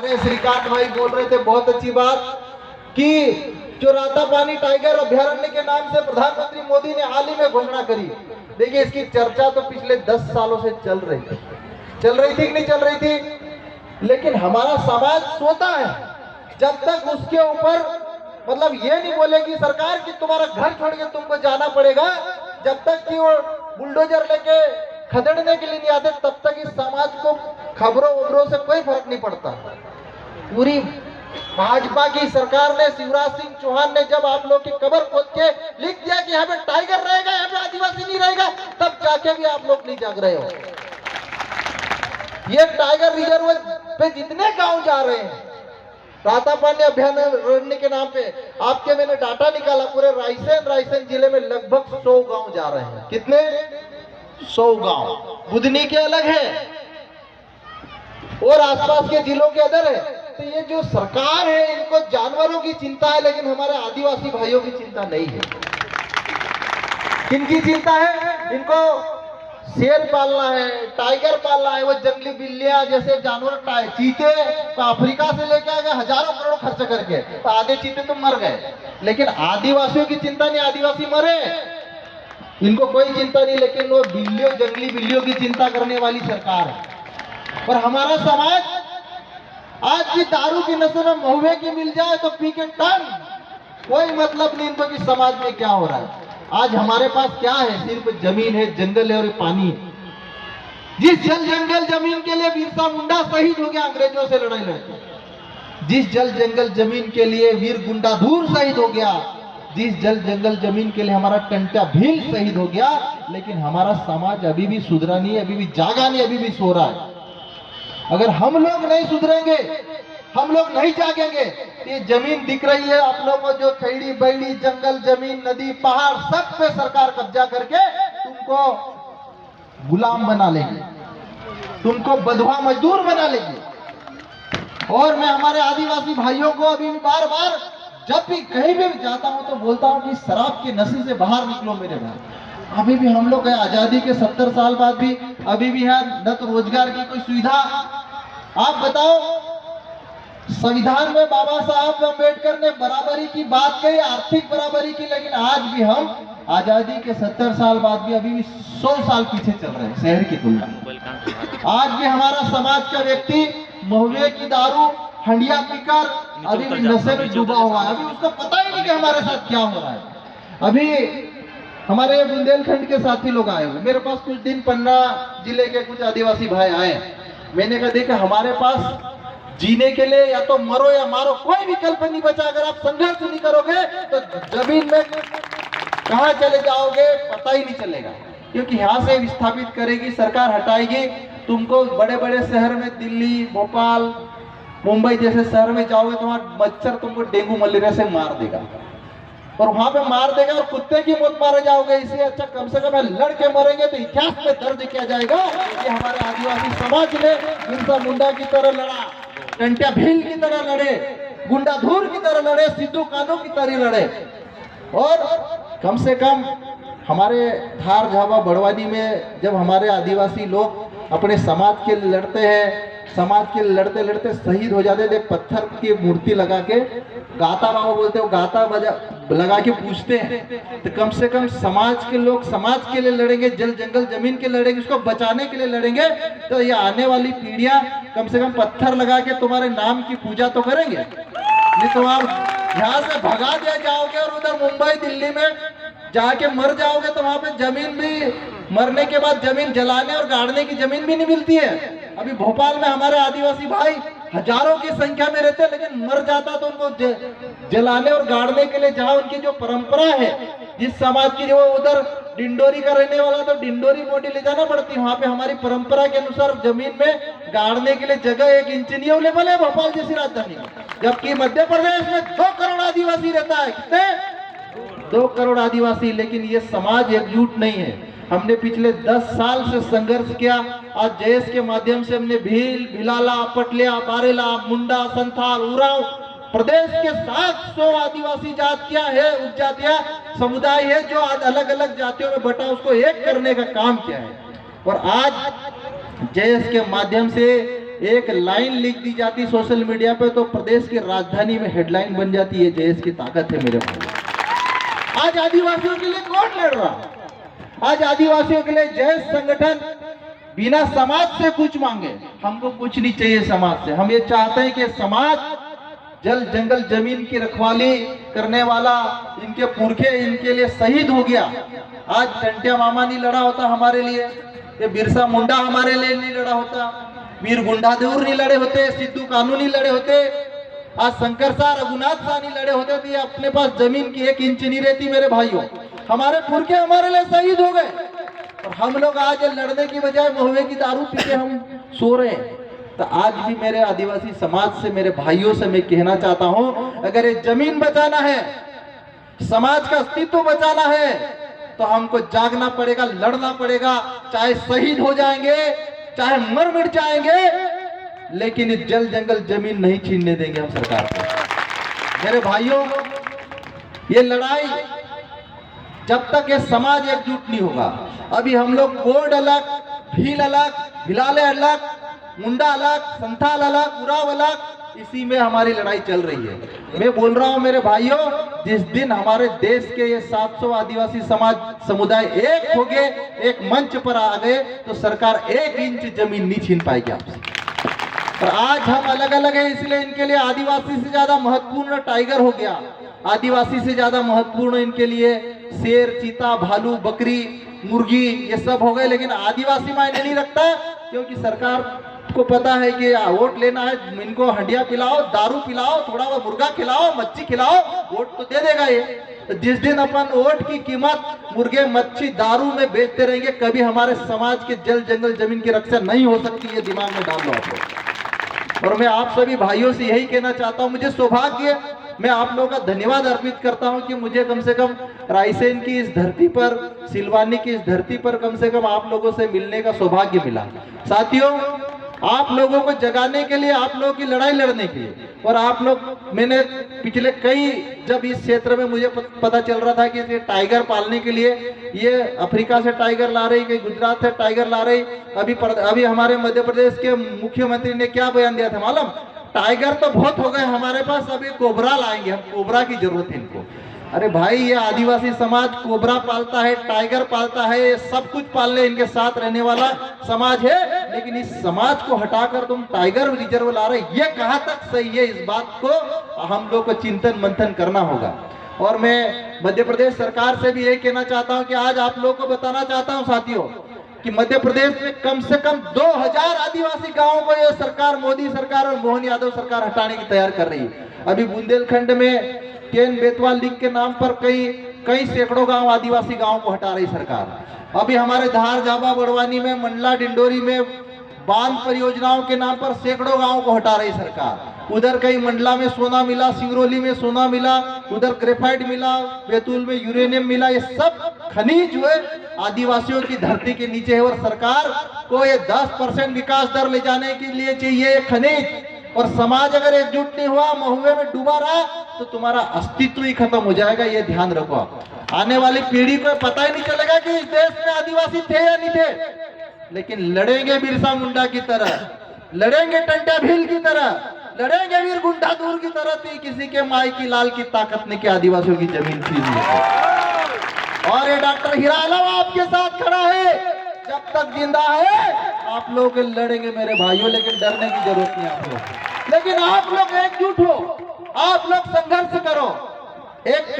अरे श्रीकांत भाई बोल रहे थे बहुत अच्छी बात कि जो रातापानी टाइगर अभयारण्य के नाम से प्रधानमंत्री मोदी ने हाल ही में घोषणा करी। देखिए इसकी चर्चा तो पिछले 10 सालों से चल रही थी कि नहीं चल रही थी, लेकिन हमारा समाज सोता है जब तक उसके ऊपर मतलब ये नहीं बोलेगी सरकार कि तुम्हारा घर छोड़ के तुमको जाना पड़ेगा, जब तक कि वो बुलडोजर लेके खदेड़ने के लिए नहीं आते तब तक इस समाज को खबरों वबरों से कोई फर्क नहीं पड़ता। पूरी भाजपा की सरकार ने, शिवराज सिंह चौहान ने जब आप लोग की कबर खोद के लिख दिया कि यहाँ पे टाइगर रहेगा, यहाँ पे आदिवासी नहीं रहेगा, तब जाके भी आप लोग नहीं जाग रहे हो। ये टाइगर रिजर्व पे जितने गांव जा रहे हैं रातापानी अभयारण्य के नाम पे, आपके मैंने डाटा निकाला, पूरे रायसेन जिले में लगभग 100 गांव जा रहे हैं। कितने? 100 गांव। बुधनी के अलग है और आसपास के जिलों के अदर है। तो ये जो सरकार है इनको जानवरों की चिंता है, लेकिन हमारे आदिवासी भाइयों की चिंता नहीं है। किनकी चिंता है? इनको शेर पालना है, टाइगर पालना है, वो जंगली बिल्लियां जैसे जानवर, चीते तो अफ्रीका से लेके आ गए हजारों करोड़ खर्च करके, तो आधे चीते तो मर गए, लेकिन आदिवासियों की चिंता नहीं, आदिवासी मरे, इनको कोई चिंता नहीं। लेकिन वो बिल्लियों, जंगली बिल्लियों की चिंता करने वाली सरकार है। और हमारा समाज आज भी दारू की नशे में महुए की मिल जाए तो पी के टन, कोई मतलब नहीं इनको कि समाज में क्या हो रहा है। आज हमारे पास क्या है? सिर्फ जमीन है, जंगल है और पानी। जिस जल जंगल जमीन के लिए बिरसा मुंडा शहीद हो गया अंग्रेजों से लड़ाई लड़के, जिस जल जंगल जमीन के लिए वीर गुंडाधुर शहीद हो गया, जिस जल जंगल जमीन के लिए हमारा टंटा भील शहीद हो गया, लेकिन हमारा समाज अभी भी सुधरा नहीं है, अभी भी जागा नहीं, अभी भी सो रहा है। अगर हम लोग नहीं सुधरेंगे, हम लोग नहीं जागेंगे, ये जमीन दिख रही है आप लोगों को, जो खैड़ी बैड़ी जंगल जमीन नदी पहाड़ सब पे सरकार कब्जा करके तुमको गुलाम बना लेगी, तुमको बंधुआ मजदूर बना लेगी। और मैं हमारे आदिवासी भाइयों को अभी भी बार बार जब भी कहीं भी जाता हूं तो बोलता हूं कि शराब के नशे से बाहर निकलो मेरे भाई। अभी भी हम लोग आजादी के 70 साल बाद भी अभी भी है न तो रोजगार की कोई सुविधा। आप बताओ, संविधान में बाबा साहब अम्बेडकर ने बराबरी की बात कही, आर्थिक बराबरी की, लेकिन आज भी हम आजादी के 70 साल बाद भी अभी भी 100 साल पीछे चल रहे हैं शहर की तुलना में। आज भी हमारा समाज का व्यक्ति महुए की दारू हंडिया पीकर अभी भी नशे में डूबा हुआ है, अभी उसको पता ही नहीं कि हमारे साथ क्या हो रहा है। अभी हमारे बुंदेलखंड के साथी लोग आए हुए मेरे पास, कुछ दिन पन्ना जिले के कुछ आदिवासी भाई आए। मैंने कहा देखा हमारे पास जीने के लिए या तो मरो या मारो, कोई विकल्प नहीं बचा। अगर आप संघर्ष नहीं करोगे तो जमीन में कहां चले जाओगे पता ही नहीं चलेगा, क्योंकि यहाँ से विस्थापित करेगी सरकार, हटाएगी तुमको। बड़े बड़े शहर में दिल्ली, भोपाल, मुंबई जैसे शहर में जाओगे तो वहां मच्छर तुमको डेंगू मलेरिया से मार देगा, और वहां पे मार देगा और कुत्ते की मौत मारे जाओगे। इससे अच्छा कम से कम लड़ के मरेंगे तो इतिहास में दर्ज किया जाएगा कि हमारे आदिवासी समाज ने बिरसा मुंडा की तरह लड़ा, टंट्या भील की तरह लड़े, गुंडाधुर की तरह लड़े, सिद्धू कानू की तरह लड़े। और कम से कम हमारे धार झाबा बड़वानी में जब हमारे आदिवासी लोग अपने समाज के लिए लड़ते हैं, समाज के लड़ते लड़ते शहीद हो जाते थे, पत्थर की मूर्ति लगा के गाता बाबा बोलते हो, गाता बजा लगा के पूछते हैं। तो कम से कम समाज के लोग समाज के लिए लड़ेंगे, जल जंगल जमीन के लड़ेंगे, उसको बचाने के लिए लड़ेंगे, तो ये आने वाली पीढ़ियां कम से कम पत्थर लगा के तुम्हारे नाम की पूजा तो करेंगे। नहीं तो आप यहाँ से भगा दिया जाओगे और उधर मुंबई दिल्ली में जाके मर जाओगे, तो वहां पे जमीन भी, मरने के बाद जमीन जलाने और गाड़ने की जमीन भी नहीं मिलती है। अभी भोपाल में हमारे आदिवासी भाई हजारों की संख्या में रहते हैं, लेकिन मर जाता तो उनको जलाने और गाड़ने के लिए जहां उनकी जो परंपरा है, जिस समाज की, जो उधर डिंडोरी का रहने वाला तो डिंडोरी मोटी ले जाना पड़ती है, वहां पे हमारी परंपरा के अनुसार जमीन में गाड़ने के लिए जगह 1 इंच नहीं अवेलेबल है भोपाल जैसी राजधानी में। जबकि मध्य प्रदेश में 2 करोड़ आदिवासी रहता है। कितने? 2 करोड़ आदिवासी। लेकिन ये समाज एकजुट नहीं है। हमने पिछले 10 साल से संघर्ष किया। आज जयेश के माध्यम से हमने भील, भिलाला, पटलिया, बारेला, मुंडा, संथाल, उरांव, प्रदेश के 700 आदिवासी जातियां है, उपजातियां समुदाय है, जो आज अलग अलग जातियों में बटा, उसको एक करने का काम किया है। और आज जयेश के माध्यम से एक लाइन लिख दी जाती सोशल मीडिया पे तो प्रदेश की राजधानी में हेडलाइन बन जाती है, जयेश की ताकत है मेरे भाई। आज आदिवासियों के लिए कौन लड़ रहा? आज आदिवासियों के लिए जयेश संगठन बिना समाज से कुछ मांगे, हमको कुछ नहीं चाहिए समाज से। हम ये चाहते हैं कि समाज जल जंगल जमीन की रखवाली करने वाला, इनके पुरखे इनके लिए शहीद हो गया। आज टंटिया मामा नहीं लड़ा होता हमारे लिए, ये बिरसा मुंडा हमारे लिए नहीं लड़ा होता, वीर गुंडादेव नहीं लड़े होते, सिद्धू कानू नहीं लड़े होते, आज शंकर शाह रघुनाथ शाह नहीं लड़े होते तो ये अपने पास जमीन की 1 इंच नहीं रहती मेरे भाइयों। हमारे पुरखे हमारे लिए शहीद हो गए और हम लोग आज लड़ने की बजाय महुए की दारू पी के हम सो रहे हैं। तो आज भी मेरे आदिवासी समाज से, मेरे भाइयों से मैं कहना चाहता हूं, अगर ये जमीन बचाना है, समाज का अस्तित्व बचाना है तो हमको जागना पड़ेगा, लड़ना पड़ेगा, चाहे शहीद हो जाएंगे, चाहे मर मिट जाएंगे, लेकिन इस जल जंगल जमीन नहीं छीनने देंगे हम सरकार को। मेरे भाइयों, ये लड़ाई जब तक ये समाज एकजुट नहीं होगा, अभी हम लोग बोर्ड अलग, भील अलग, भिलाले अलग, मुंडा अलग, संथाल अलग, उराव अलग, इसी में हमारी लड़ाई चल रही है। मैं बोल रहा हूं मेरे भाइयों, जिस दिन हमारे देश के ये 700 आदिवासी समाज समुदाय एक हो गए, एक मंच पर आ गए, तो सरकार 1 इंच जमीन नहीं छीन पाएगी आपसे। और आज हम अलग अलग हैं, इसलिए इनके लिए आदिवासी से ज्यादा महत्वपूर्ण टाइगर हो गया, आदिवासी से ज्यादा महत्वपूर्ण इनके लिए शेर, चीता, भालू, बकरी, मुर्गी, ये सब हो गए। लेकिन आदिवासी मायने नहीं रखता, क्योंकि सरकार को पता है कि वोट लेना है, इनको हंडिया पिलाओ, दारू पिलाओ, थोड़ा वो मुर्गा खिलाओ, मच्छी खिलाओ, वोट तो दे देगा ये। तो जिस दिन अपन वोट की कीमत मुर्गे, मच्छी, दारू में बेचते रहेंगे, कभी हमारे समाज के जल जंगल जमीन की रक्षा नहीं हो सकती, ये दिमाग में डाल लो आप लोग। और मैं आप सभी भाइयों से यही कहना चाहता हूं, मुझे सौभाग्य, मैं आप लोगों का धन्यवाद अर्पित करता हूं कि मुझे कम से कम रायसेन की इस धरती पर, सिलवानी की इस धरती पर कम से कम आप लोगों से मिलने का सौभाग्य मिला। साथियों, आप लोगों को जगाने के लिए, आप लोगों की लड़ाई लड़ने के लिए, और आप लोग, मैंने पिछले कई, जब इस क्षेत्र में मुझे पता चल रहा था कि ये टाइगर पालने के लिए ये अफ्रीका से टाइगर ला रही, कहीं गुजरात से टाइगर ला रही, अभी हमारे मध्य प्रदेश के मुख्यमंत्री ने क्या बयान दिया था मालूम? टाइगर तो बहुत हो गए हमारे पास, अभी कोबरा लाएंगे, हम कोबरा की जरूरत है इनको। अरे भाई, ये आदिवासी समाज कोबरा पालता है, टाइगर पालता है, ये सब कुछ पालने इनके साथ रहने वाला समाज है, लेकिन इस समाज को हटाकर तुम टाइगर रिजर्व ला रहे, ये कहां तक सही है? इस बात को हम लोग को चिंतन मंथन करना होगा। और मैं मध्य प्रदेश सरकार से भी यही कहना चाहता हूं कि आज आप लोग को बताना चाहता हूं साथियों, कि मध्य प्रदेश में कम से कम 2000 आदिवासी गांवों को ये सरकार, मोदी सरकार और मोहन यादव सरकार हटाने की तैयार कर रही है। अभी बुंदेलखंड में केन बेतवा लीग के नाम पर कई सैकड़ों गांव, आदिवासी गांवों को हटा रही सरकार। अभी हमारे धार, जाबा, बड़वानी में, मंडला, डिंडोरी में बांध परियोजनाओं के नाम पर सैकड़ों गांवों को हटा रही सरकार। उधर कहीं मंडला में सोना मिला, सिंगरौली में सोना मिला, उधर ग्रेफाइट मिला, बैतूल में यूरेनियम मिला, ये सब खनिज जो है आदिवासियों की धरती के नीचे है। और सरकार को ये 10% विकास दर ले जाने के लिए चाहिए खनिज। और समाज अगर एकजुट नहीं हुआ, महुए में डूबा रहा, तो तुम्हारा अस्तित्व ही खत्म हो जाएगा, ये ध्यान रखो आप। आने वाली पीढ़ी को पता ही नहीं चलेगा कि इस देश में आदिवासी थे या नहीं थे। लेकिन लड़ेंगे बिरसा मुंडा की तरह, लड़ेंगे टंटा भील की तरह, लड़ेंगे वीर गुंडाधूर की तरह, तो किसी के माई की लाल की ताकत ने क्या आदिवासियों की जमीन छीन ली। और ये डॉक्टर हीरा अलावा आपके साथ खड़ा है, जब तक जिंदा है आप लोग लड़ेंगे मेरे भाइयों, लेकिन डरने की जरूरत नहीं आप लोग। लेकिन आप लोग एकजुट हो, आप लोग संघर्ष करो। एक